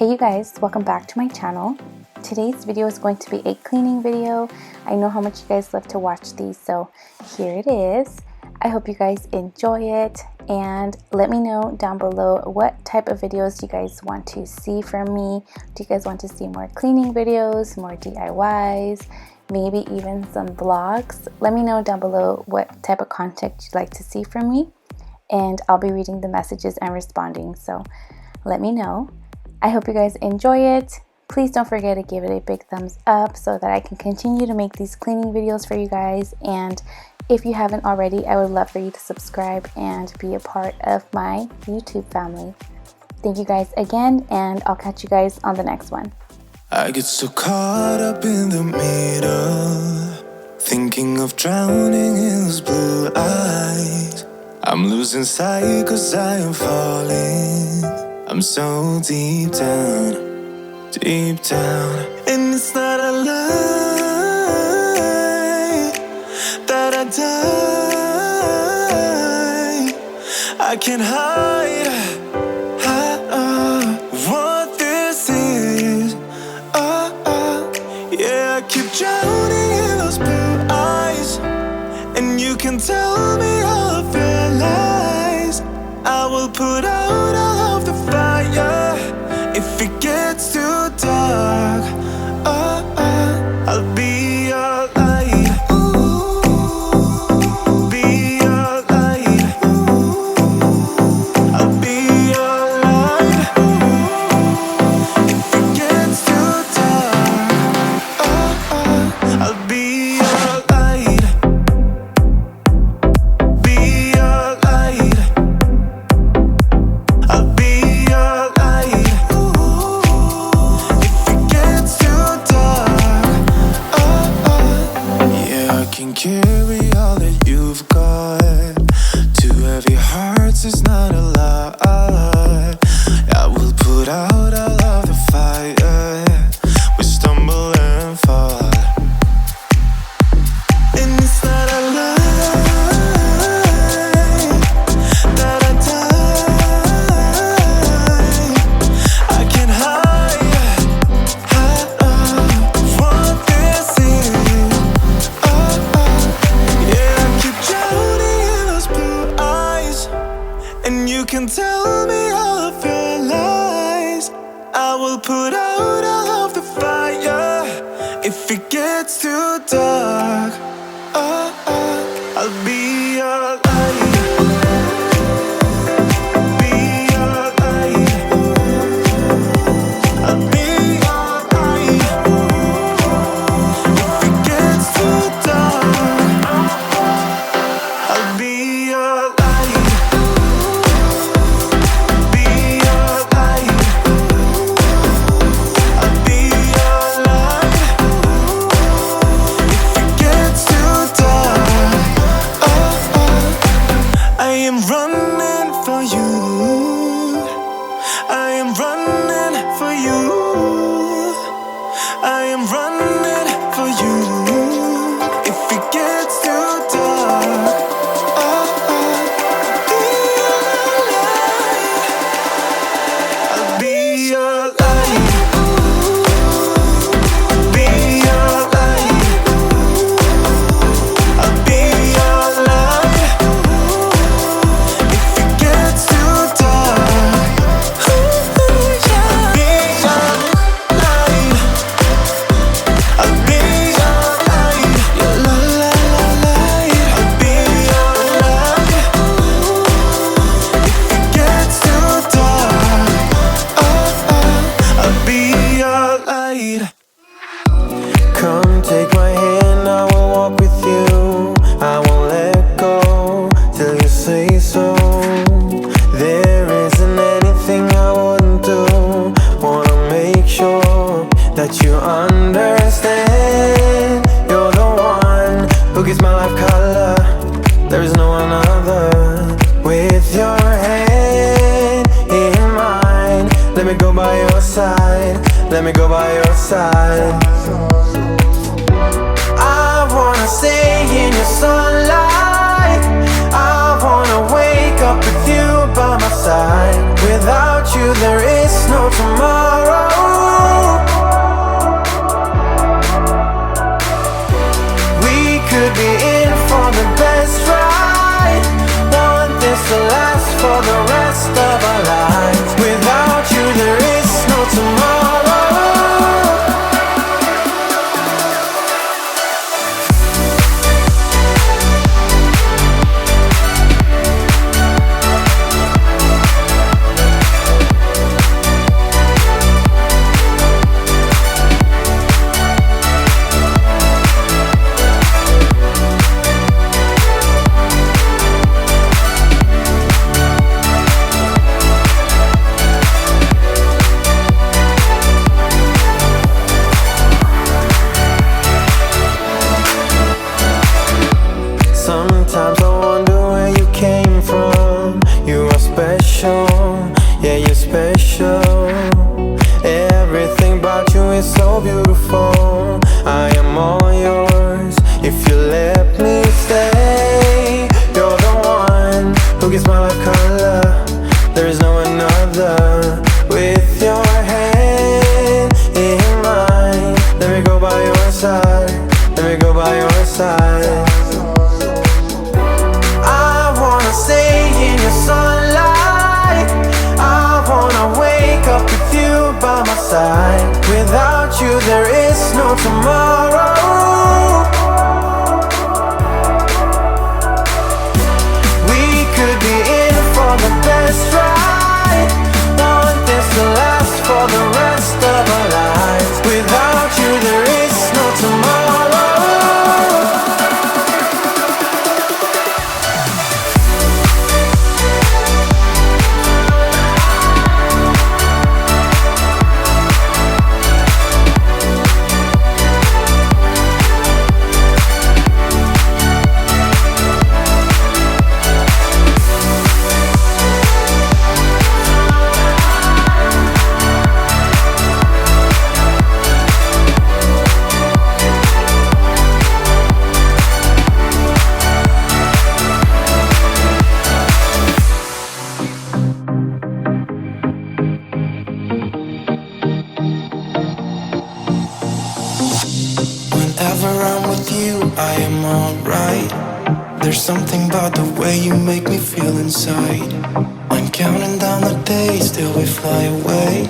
Hey you guys, welcome back to my channel. Today's video is going to be a cleaning video. I know how much you guys love to watch these, so here it is. I hope you guys enjoy it, and let me know down below what type of videos you guys want to see from me. Do you guys want to see more cleaning videos, more DIYs, maybe even some vlogs? Let me know down below what type of content you'd like to see from me, and I'll be reading the messages and responding, so let me know. I hope you guys enjoy it. Please don't forget to give it a big thumbs up so that I can continue to make these cleaning videos for you guys. And if you haven't already, I would love for you to subscribe and be a part of my YouTube family. Thank you guys again, and I'll catch you guys on the next one. I get so caught up in the middle, thinking of drowning in those blue eyes. I'm losing sight 'cause I am falling. I'm so deep down, and it's not a lie that I die. I can't hide what this is. Yeah, I keep drowning in those blue eyes, and you can tell me all of your lies. I will put out all of the fire if it gets too dark. I'll be your light. Be your light. I'll be your light. If it gets too dark, I'll be your light. Be your light. I'll be your light. If it gets too dark, yeah, I can carry all that you've got. Two heavy hearts is not a lot. I will put out all of the fire. We stumble and fall, and it's not a lie that I die. I can't hide what this is. Yeah, I keep drowning in those blue eyes, and you can tell me all of your lies. I will put out all of the fire if it gets too dark. I'll be your light. Be your light. I'll be your light. If it gets too dark, I'll be your light. Be your light. I'll be your light. If it gets too dark, I am running for you. I am running for you. I am running for you. If it gets too dark, I'll be your light. Be your light. I'll be your light. If it gets too dark, I'll be your light. I'll be your light. Your light. I'll be your light. If it gets too dark, I'll be your light. Come take my hand, I will walk with you. I won't let go till you say so. There isn't anything I wouldn't do. Wanna make sure that you understand. You're the one who gives my life color. There is no another. With your hand in mine, let me go by your side. Let me go by your side. I wanna stay in your sunlight. I wanna wake up with you by my side. Without you there is no tomorrow. times I wonder where you came from. You are special, yeah, you're special. Everything about you is so beautiful. I am all yours if you let me stay. You're the one who gives my life color. There is no another. With your hand in mine, let me go by your side. Let me go by your side. I wanna stay in your sunlight. I wanna wake up with you by my side. Without you there is no tomorrow. We could be in for the best ride. Want this to last for the rest of our lives. Without you there is no tomorrow. Whenever I'm with you, I am alright. There's something about the way you make me feel inside. I'm counting down the days till we fly away,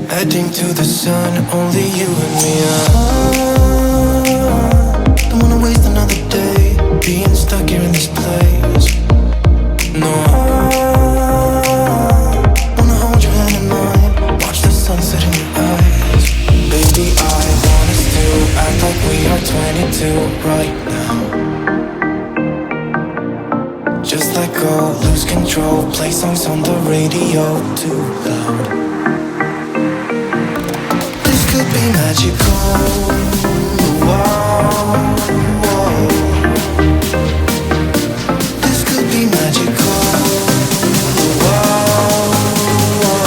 heading to the sun, only you and me. Don't wanna waste another day being stuck here in this place. No, wanna hold your hand in mine, watch the sunset in your eyes. Baby, I want us to act like we are 22 right now. Just let go, lose control, play songs on the radio too loud. This could be magical. Whoa, whoa. This could be magical. Whoa, whoa.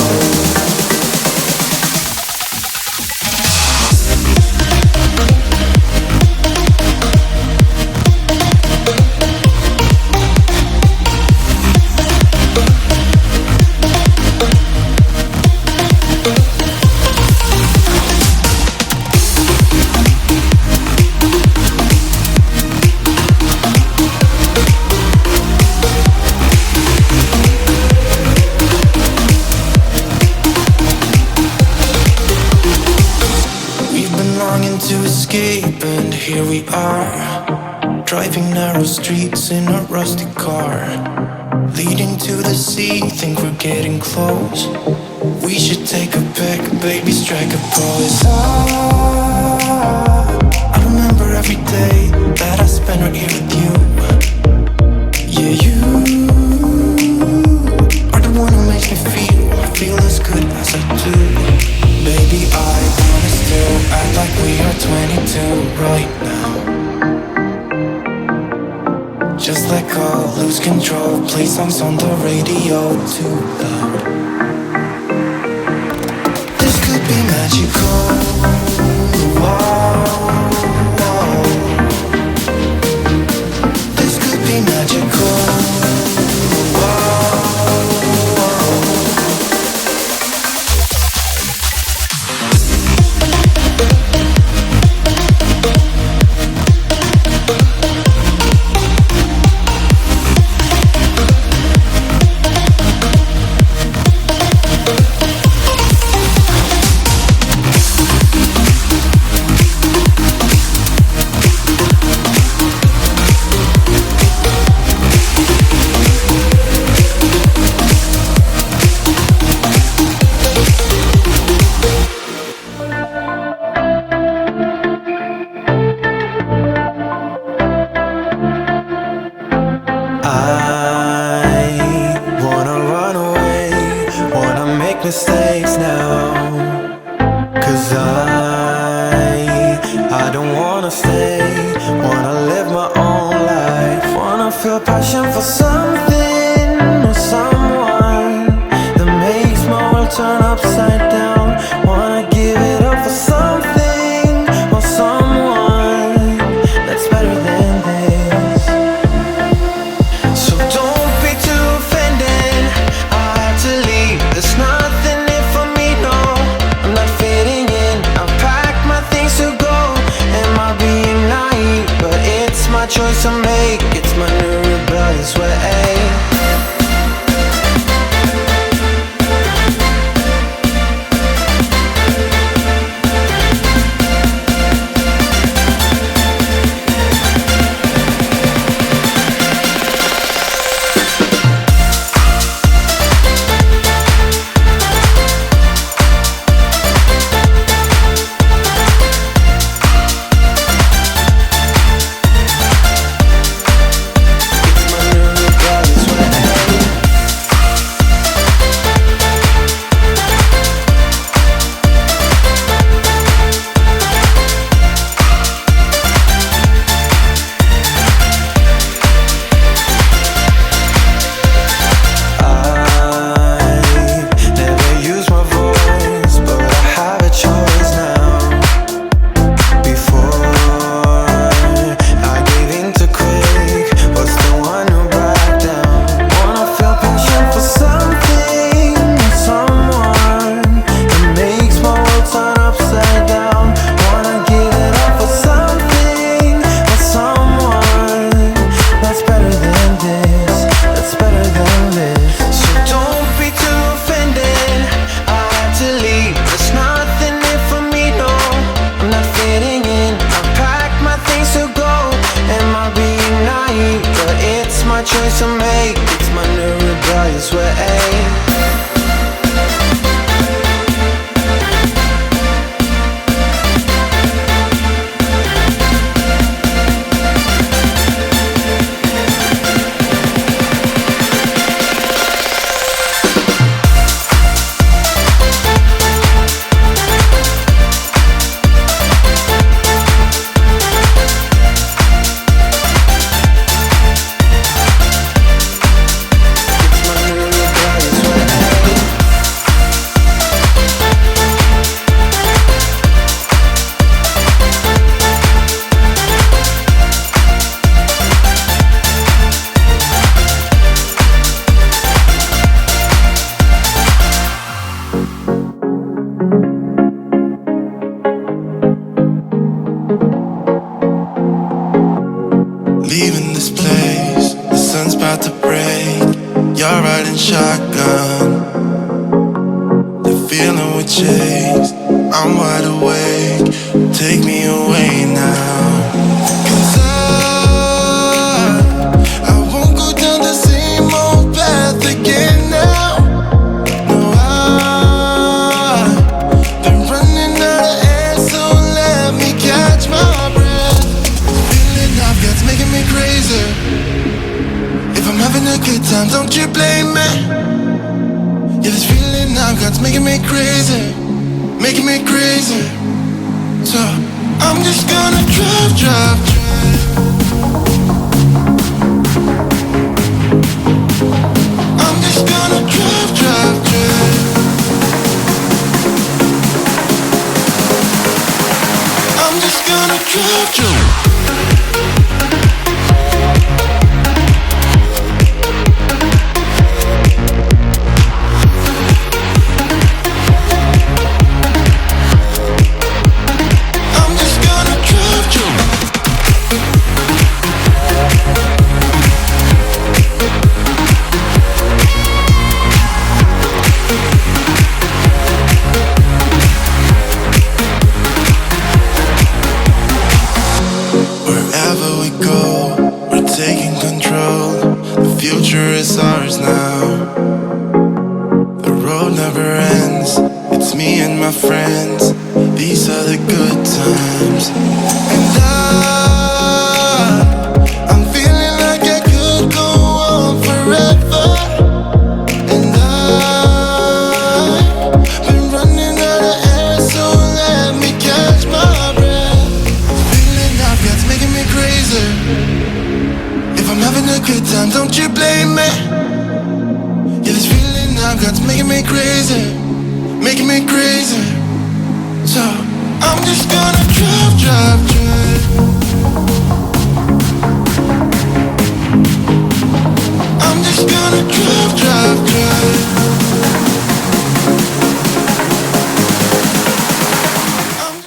To escape, and here we are, driving narrow streets in a rusty car, leading to the sea. Think we're getting close. We should take a pic, baby, strike a pose. I remember every day that I spent right here with you. Yeah, you are the one who makes me feel as good as I do. Baby, I want us to act like we are 22 right now. Just let go, lose control, play songs on the radio too loud. This could be magical. Whoa, whoa. This could be magical. Whoa, whoa. Mistakes now, 'cause I don't wanna stay, wanna live my own life, wanna feel passion for something or someone that makes my world turn upside down. Wanna give it up for something or someone that's better than this. So don't be too offended, I had to leave. There's nothing here for me, no, I'm not fitting in. I've packed my things to go. Am I being naive? But it's my choice to make. It's my new rebellious way. Choice to make, it's my new rebellious way. Leaving this place, the sun's about to break. You're riding shotgun, the feeling we chase. I'm wide awake, take me away now. 'Cause I won't go down the same old path again now. No, I've been running out of air, so let me catch my breath. Feeling I've got's making me crazy. If I'm having a good time, don't you blame me. Yeah, this feeling I've got's making me crazy, making me crazy. So I'm just gonna drive, drive, drive. I'm just gonna drive, drive, drive. I'm just gonna drive, drive. Taking control, the future is ours now. The road never ends, it's me and my friends. These are the good times. And I'm feeling like I could go on forever. And I've been running out of air, so let me catch my breath. Feeling I've got's making me crazy. If I'm having a good time, don't you blame me. Yeah, this feeling I've got's making me crazy, making me crazy. So I'm just gonna drive, drive, drive.